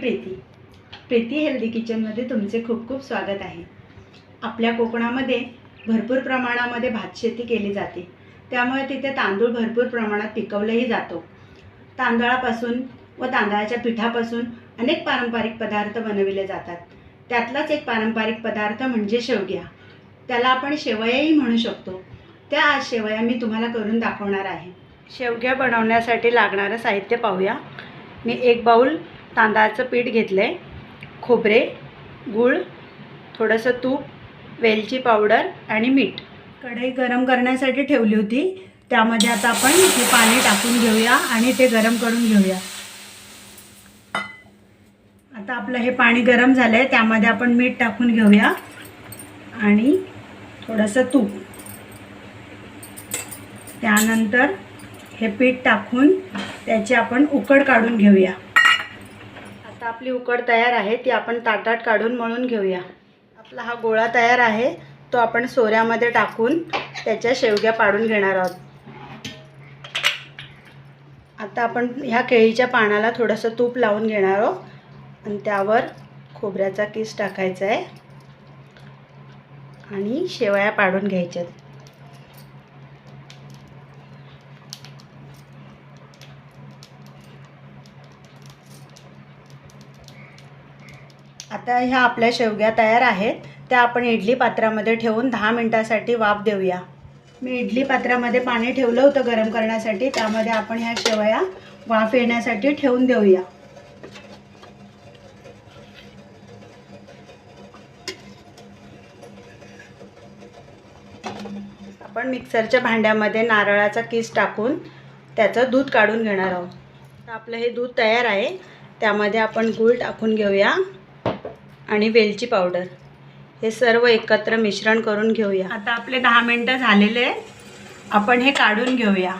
Preeti. Preeti healthy किचनमध्ये तुमचे खूप खूप स्वागत आहे. आपल्या कोकणामध्ये भरपूर प्रमाणामध्ये भातशेती केली जाते, त्यामुळे तिथे तांदूळ भरपूर प्रमाणात पिकवलाही जातो. तांदळापासून व तांदळाच्या पिठापासून अनेक पारंपरिक पदार्थ बनविले जातात. त्यातलाच एक पारंपरिक पदार्थ म्हणजे शेवग्या. त्याला आपण शेवयाही म्हणू शकतो. त्या आज शेवया मी तुम्हाला करून दाखवणार आहे. शेवग्या बनवण्यासाठी लागणारं साहित्य पाहूया. मी 1 बाउल तांदळाचं पीठ घेतले, खोबरे, गूळ, थोडंसं तूप, वेलची पावडर आणि मीठ. कढई गरम करण्यासाठी ठेवली होती. त्यामध्ये आता आपण हे पाणी टाकून घेऊया आणि ते गरम करून घेऊया. आता आपलं हे पाणी गरम झालं आहे, त्यामध्ये आपण मीठ टाकून घेऊया आणि थोडंसं तूप. त्यानंतर हे पीठ टाकून त्याची आपण उकड काढून घेऊया. आता आपली उकड तयार आहे, ती आपण ताटात काढून मळून घेऊया. आपला हा गोळा तयार आहे, तो आपण सोऱ्यामध्ये टाकून त्याच्या शेवग्या पाडून घेणार आहोत. आता आपण ह्या केळीच्या पानाला थोडंसं तूप लावून घेणार आहोत आणि त्यावर खोबऱ्याचा किस टाकायचा आहे आणि शेवया पाडून घ्यायच्या. आता ह्या आपल्या शेवग्या तयार आहेत, त्या आपण इडली पात्रामध्ये ठेवून 10 मिनिटांसाठी वाफ देऊया. मी इडली पात्रामध्ये पाणी ठेवलं होतं गरम करण्यासाठी, त्यामध्ये आपण ह्या शेवया वाफ येण्यासाठी ठेवून देऊया. आपण मिक्सरच्या भांड्यामध्ये नारळाचा किस टाकून त्याचं दूध काढून घेणार आहोत. तर आपलं हे दूध तयार आहे, त्यामध्ये आपण गूळ टाकून घेऊया आणि वेलची पावडर. हे सर्व एकत्र मिश्रण करून घेऊया. आता आपले 10 मिनिटं झालेले आहे, आपण हे काढून घेऊया.